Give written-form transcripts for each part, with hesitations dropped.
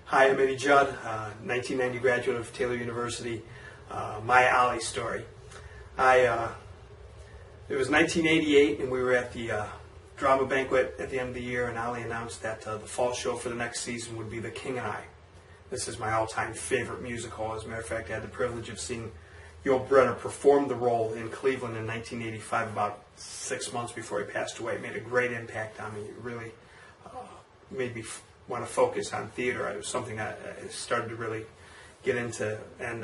Hi, I'm Eddie Judd, 1990 graduate of Taylor University. My Ollie Story. It was 1988, and we were at the drama banquet at the end of the year, and Ollie announced that the fall show for the next season would be The King and I. This is my all-time favorite musical. As a matter of fact, I had the privilege of seeing Yul Brynner perform the role in Cleveland in 1985, about 6 months before he passed away. It made a great impact on me. It really made me want to focus on theater. It was something I started to really get into. And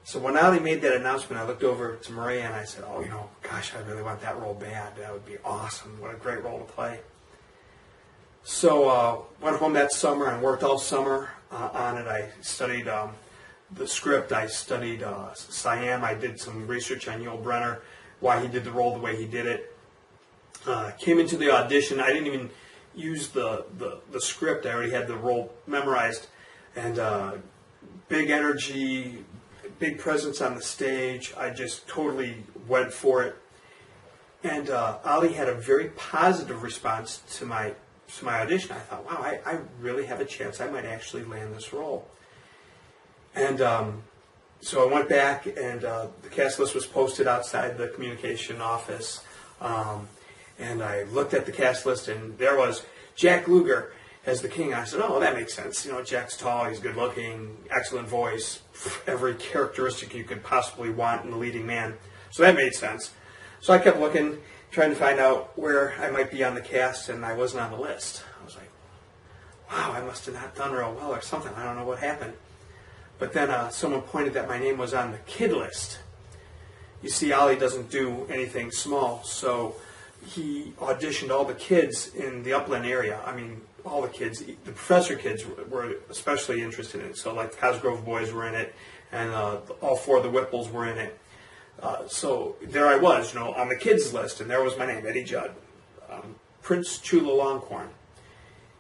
so when Ollie made that announcement, I looked over to Maria and I said, oh, gosh, I really want that role bad. That would be awesome. What a great role to play. So went home that summer and worked all summer on it. I studied the script. I studied Siam. I did some research on Yul Brynner, why he did the role the way he did it. Came into the audition. I didn't even use the script. I already had the role memorized. And big energy, big presence on the stage. I just totally went for it. And Ollie had a very positive response to my audition. I thought, wow, I really have a chance. I might actually land this role. And so I went back, and the cast list was posted outside the communication office. And I looked at the cast list, and there was Jack Luger as the king. I said, oh, that makes sense. Jack's tall, he's good looking, excellent voice, every characteristic you could possibly want in the leading man. So that made sense. So I kept looking, trying to find out where I might be on the cast, and I wasn't on the list. I was like, wow, I must have not done real well or something. I don't know what happened. But then someone pointed that my name was on the kid list. You see, Ollie doesn't do anything small, so he auditioned all the kids in the Upland area. I mean, all the kids. The professor kids were especially interested in it. So, like, the Cosgrove boys were in it, and all four of the Whipples were in it. So there I was, on the kids list, and there was my name, Eddie Judd, Prince Chulalonghorn.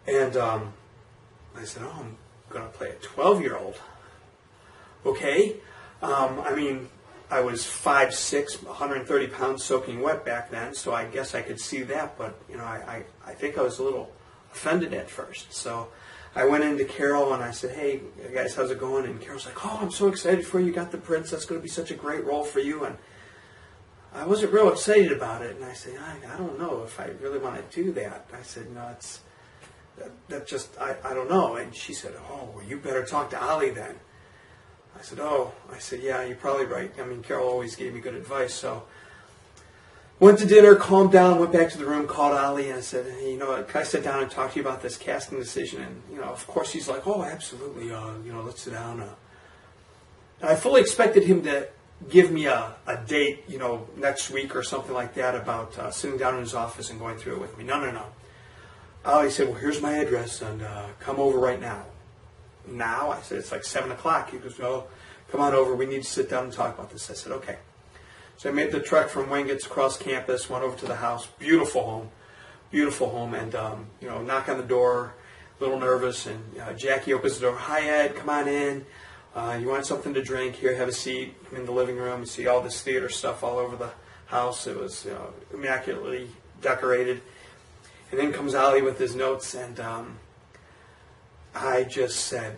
And I said, oh, I'm going to play a 12-year-old. Okay. I was 5'6", 130 pounds soaking wet back then, so I guess I could see that, but, I think I was a little offended at first. So I went into Carol and I said, hey, guys, how's it going? And Carol's like, oh, I'm so excited for you. You got the Prince. That's going to be such a great role for you. And I wasn't real excited about it. And I said, I don't know if I really want to do that. I said, no, I don't know. And she said, oh, well, you better talk to Ollie then. I said, yeah, you're probably right. Carol always gave me good advice. So went to dinner, calmed down, went back to the room, called Ollie, and I said, hey, can I sit down and talk to you about this casting decision? And, of course, he's like, oh, absolutely, let's sit down. And I fully expected him to give me a date, next week or something like that about sitting down in his office and going through it with me. No. Ollie said, well, here's my address, and come over right now. Now? I said, it's like 7 o'clock. He goes, oh, come on over. We need to sit down and talk about this. I said, okay. So I made the trek from Wingett's across campus, went over to the house. Beautiful home. And, knock on the door, a little nervous. And Jackie opens the door. Hi, Ed. Come on in. You want something to drink? Here, have a seat. I'm in the living room. You see all this theater stuff all over the house. It was immaculately decorated. And then comes Ollie with his notes, and I just said,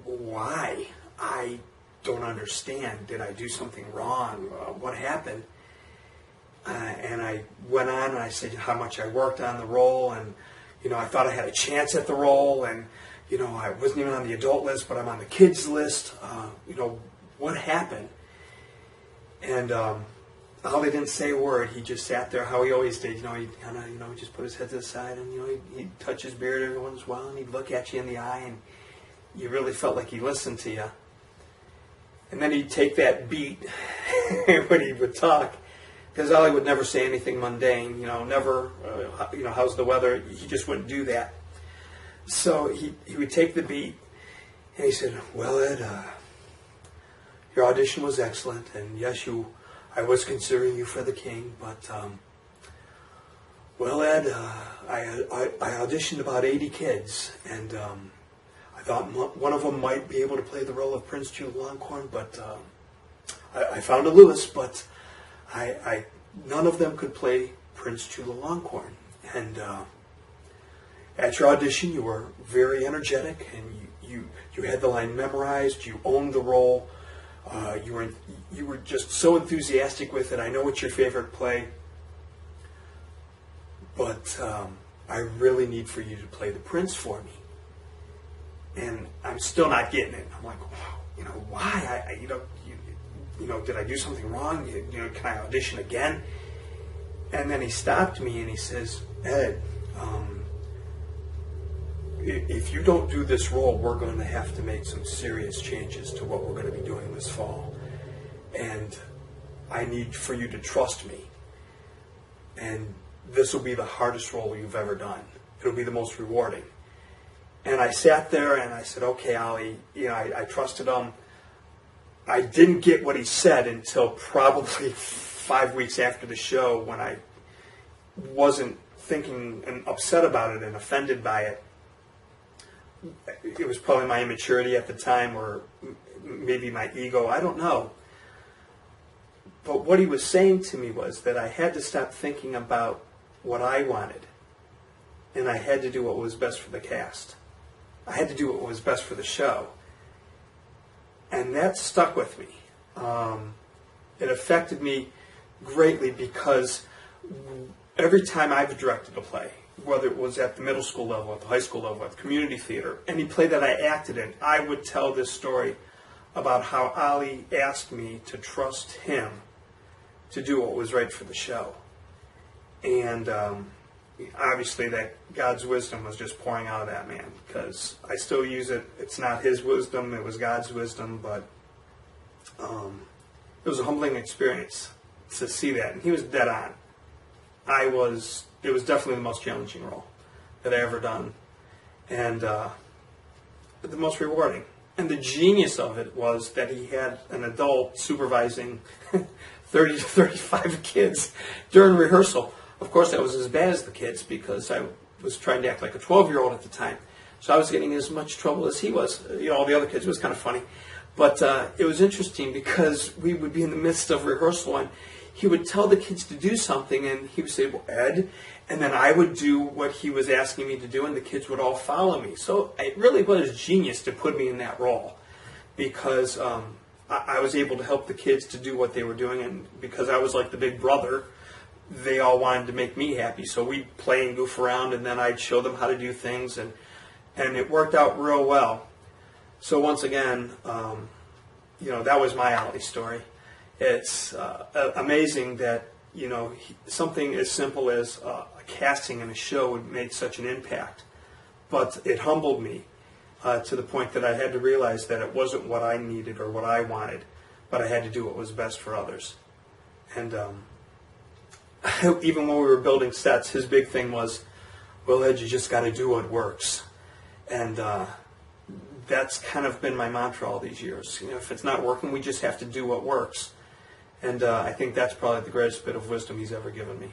why? I don't understand. Did I do something wrong? What happened? And I went on and I said how much I worked on the role, and I thought I had a chance at the role, and I wasn't even on the adult list, but I'm on the kids list. What happened? And Ollie didn't say a word. He just sat there how he always did. He kind of just put his head to the side, and he'd touch his beard every once in a while, and he'd look at you in the eye, and you really felt like he listened to you. And then he'd take that beat when he would talk, because Ollie would never say anything mundane. Never. How's the weather? He just wouldn't do that. So he would take the beat, and he said, well, Ed, your audition was excellent, and yes, I was considering you for the king, but, well, Ed, I auditioned about 80 kids, and I thought one of them might be able to play the role of Prince Chulalonghorn, but I found a Lewis, but none of them could play Prince Chulalonghorn. And at your audition, you were very energetic, and you had the line memorized. You owned the role. You were just so enthusiastic with it. I know it's your favorite play, but I really need for you to play the prince for me. And I'm still not getting it. I'm like, wow, why? Did I do something wrong? Can I audition again? And then he stopped me and he says, Ed, if you don't do this role, we're going to have to make some serious changes to what we're going to be doing this fall. And I need for you to trust me. And this will be the hardest role you've ever done. It'll be the most rewarding. And I sat there and I said, okay, Ollie, I trusted him. I didn't get what he said until probably 5 weeks after the show, when I wasn't thinking and upset about it and offended by it. It was probably my immaturity at the time, or maybe my ego, I don't know. But what he was saying to me was that I had to stop thinking about what I wanted, and I had to do what was best for the cast. I had to do what was best for the show. And that stuck with me. It affected me greatly, because every time I've directed a play, whether it was at the middle school level, at the high school level, at the community theater, any play that I acted in, I would tell this story about how Ollie asked me to trust him to do what was right for the show. And obviously that God's wisdom was just pouring out of that man, because I still use it. It's not his wisdom, it was God's wisdom, but it was a humbling experience to see that. And he was dead on. It was definitely the most challenging role that I ever done, and the most rewarding. And the genius of it was that he had an adult supervising 30 to 35 kids during rehearsal. Of course, that was as bad as the kids, because I was trying to act like a 12-year-old at the time. So I was getting as much trouble as he was. All the other kids. It was kind of funny. But it was interesting, because we would be in the midst of rehearsal, and he would tell the kids to do something, and he would say, well, Ed, and then I would do what he was asking me to do, and the kids would all follow me. So it really was genius to put me in that role, because I was able to help the kids to do what they were doing, and because I was like the big brother, they all wanted to make me happy. So we'd play and goof around, and then I'd show them how to do things, and it worked out real well. So once again, that was my Ollie story. It's amazing that something as simple as a casting in a show would make such an impact, but it humbled me to the point that I had to realize that it wasn't what I needed or what I wanted, but I had to do what was best for others. And even when we were building sets, his big thing was, well, Ed, you just got to do what works. And that's kind of been my mantra all these years. If it's not working, we just have to do what works. And I think that's probably the greatest bit of wisdom he's ever given me.